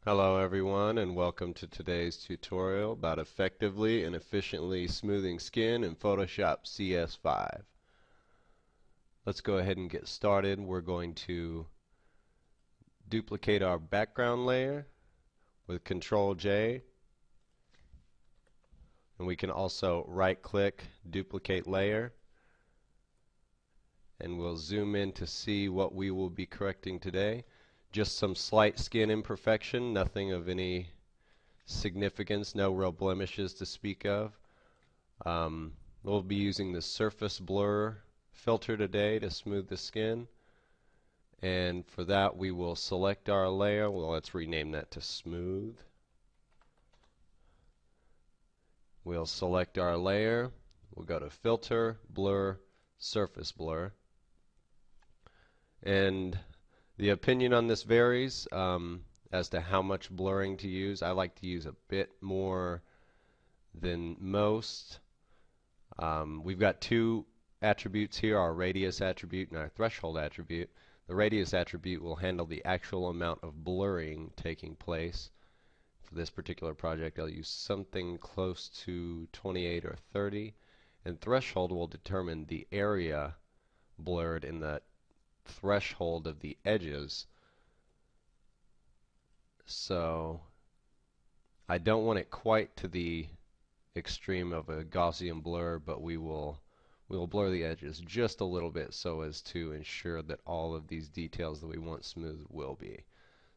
Hello everyone, and welcome to today's tutorial about effectively and efficiently smoothing skin in Photoshop CS5. Let's go ahead and get started. We're going to duplicate our background layer with Control J, and we can also right click duplicate layer, and we'll zoom in to see what we will be correcting today. Just some slight skin imperfection, nothing of any significance, no real blemishes to speak of. We'll be using the surface blur filter today to smooth the skin, and for that we will select our layer. Well, let's rename that to smooth. We'll select our layer, we'll go to filter, blur, surface blur, and the opinion on this varies as to how much blurring to use. I like to use a bit more than most. We've got two attributes here, our radius attribute and our threshold attribute. The radius attribute will handle the actual amount of blurring taking place. For this particular project, I'll use something close to 28 or 30. And threshold will determine the area blurred in the threshold of the edges. So I don't want it quite to the extreme of a Gaussian blur, but we will blur the edges just a little bit so as to ensure that all of these details that we want smooth will be.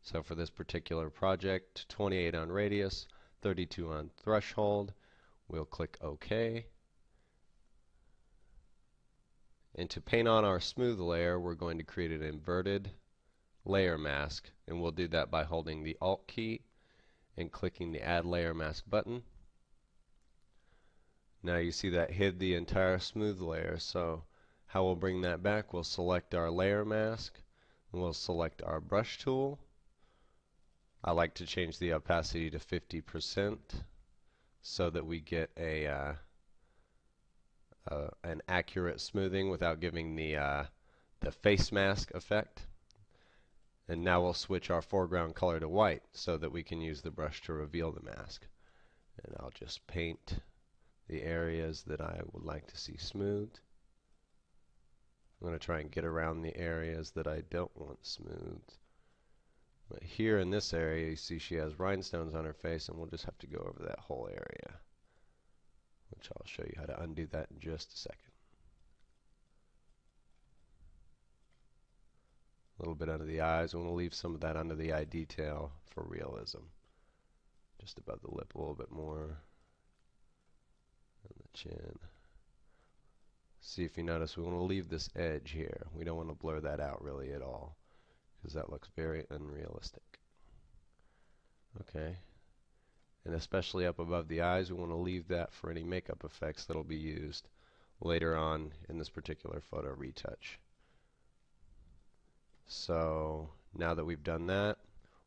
So for this particular project, 28 on radius, 32 on threshold. We'll click OK. And to paint on our smooth layer, we're going to create an inverted layer mask, and we'll do that by holding the Alt key and clicking the Add Layer Mask button. Now you see that hid the entire smooth layer, so how we'll bring that back, we'll select our layer mask, and we'll select our brush tool. I like to change the opacity to 50% so that we get an accurate smoothing without giving the face mask effect. And now we'll switch our foreground color to white so that we can use the brush to reveal the mask. And I'll just paint the areas that I would like to see smoothed. I'm going to try and get around the areas that I don't want smoothed. But here in this area, you see she has rhinestones on her face, and we'll just have to go over that whole area, which I'll show you how to undo that in just a second. A little bit under the eyes, and we'll leave some of that under the eye detail for realism. Just above the lip a little bit more. And the chin. See if you notice we want to leave this edge here. We don't want to blur that out really at all, because that looks very unrealistic. Okay. And especially up above the eyes, we want to leave that for any makeup effects that will be used later on in this particular photo retouch. So now that we've done that,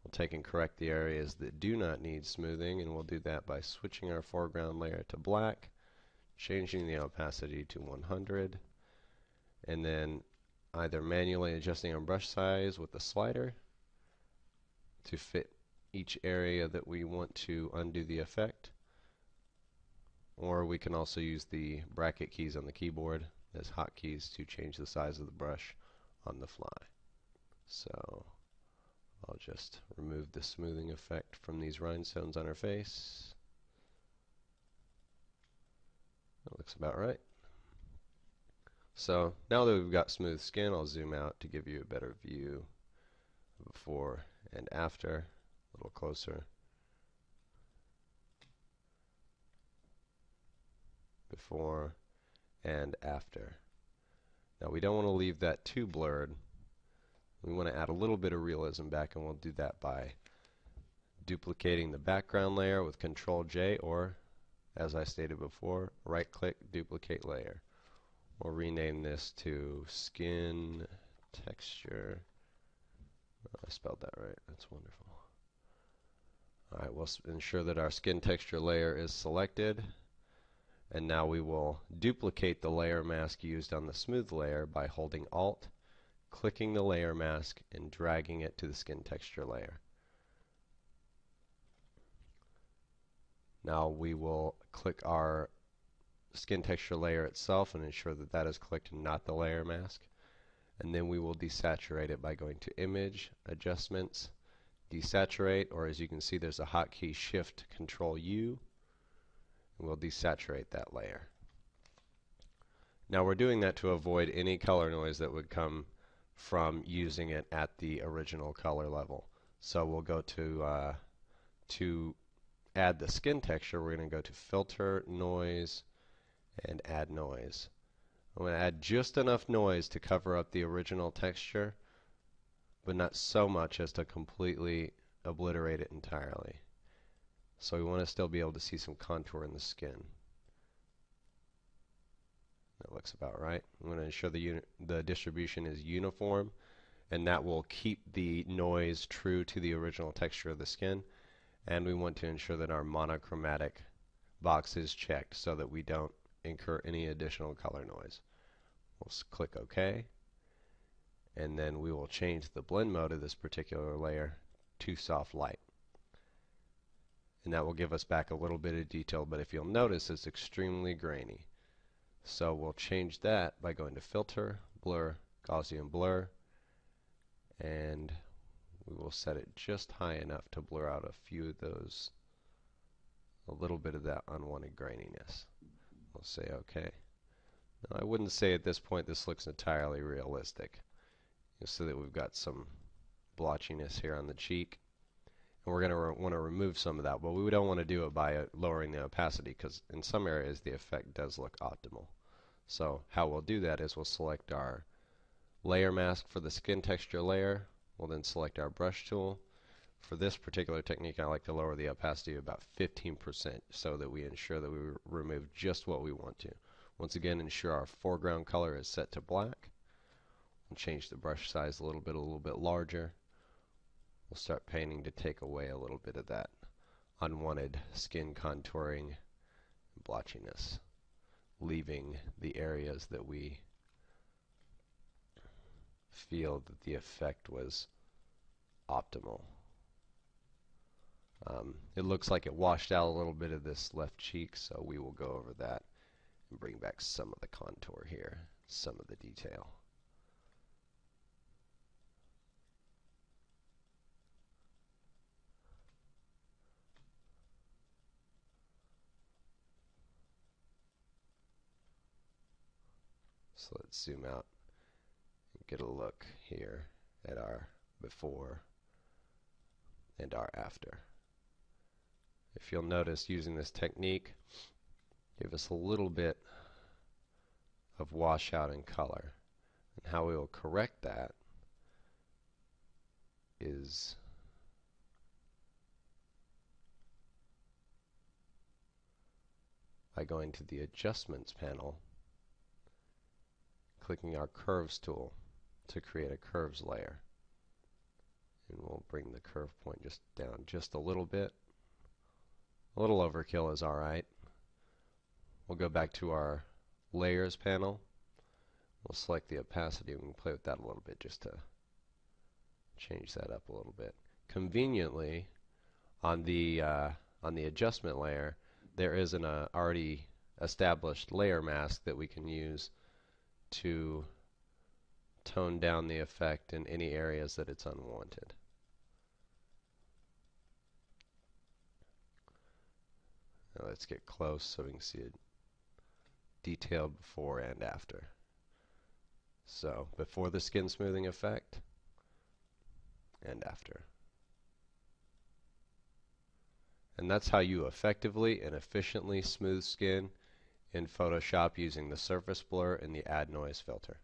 we'll take and correct the areas that do not need smoothing, and we'll do that by switching our foreground layer to black, changing the opacity to 100, and then either manually adjusting our brush size with the slider to fit each area that we want to undo the effect, or we can also use the bracket keys on the keyboard as hotkeys to change the size of the brush on the fly. So I'll just remove the smoothing effect from these rhinestones on her face. That looks about right. So now that we've got smooth skin, I'll zoom out to give you a better view before and after, a little closer. Before and after. Now we don't want to leave that too blurred. We want to add a little bit of realism back, and we'll do that by duplicating the background layer with Control J, or as I stated before, right click duplicate layer. We'll rename this to skin texture. Oh, I spelled that right. That's wonderful. Alright, we'll ensure that our skin texture layer is selected. And now we will duplicate the layer mask used on the smooth layer by holding Alt, clicking the layer mask, and dragging it to the skin texture layer. Now we will click our skin texture layer itself and ensure that that is clicked and not the layer mask. And then we will desaturate it by going to Image, Adjustments, Desaturate, or as you can see there's a hotkey Shift Control U, and we'll desaturate that layer. Now we're doing that to avoid any color noise that would come from using it at the original color level. So we'll go to add the skin texture, we're going to go to Filter, Noise, and Add Noise. I'm going to add just enough noise to cover up the original texture, but not so much as to completely obliterate it entirely. So we want to still be able to see some contour in the skin. That looks about right. I'm going to ensure the distribution is uniform, and that will keep the noise true to the original texture of the skin. And we want to ensure that our monochromatic box is checked so that we don't incur any additional color noise. We'll click OK, and then we will change the blend mode of this particular layer to soft light. And that will give us back a little bit of detail, but if you'll notice, it's extremely grainy. So we'll change that by going to Filter, Blur, Gaussian Blur, and we will set it just high enough to blur out a few of those, a little bit of that unwanted graininess. We'll say OK. Now, I wouldn't say at this point this looks entirely realistic. You'll see that we've got some blotchiness here on the cheek, and we're going to want to remove some of that, but we don't want to do it by lowering the opacity, because in some areas the effect does look optimal. So how we'll do that is we'll select our layer mask for the skin texture layer. We'll then select our brush tool. For this particular technique, I like to lower the opacity about 15% so that we ensure that we remove just what we want to. Once again, ensure our foreground color is set to black. We'll change the brush size a little bit larger. We'll start painting to take away a little bit of that unwanted skin contouring and blotchiness, leaving the areas that we feel that the effect was optimal. It looks like it washed out a little bit of this left cheek, so we will go over that and bring back some of the contour here, some of the detail. So let's zoom out and get a look here at our before and our after. If you'll notice, using this technique give us a little bit of washout in color, and how we will correct that is by going to the Adjustments panel, clicking our Curves tool to create a curves layer, and we'll bring the curve point just down just a little bit. A little overkill is alright. We'll go back to our Layers panel. We'll select the opacity and we can play with that a little bit just to change that up a little bit. Conveniently, on the adjustment layer, there is an already established layer mask that we can use to tone down the effect in any areas that it's unwanted. Now let's get close so we can see it detailed before and after. So before the skin smoothing effect and after. And that's how you effectively and efficiently smooth skin in Photoshop using the surface blur and the add noise filter.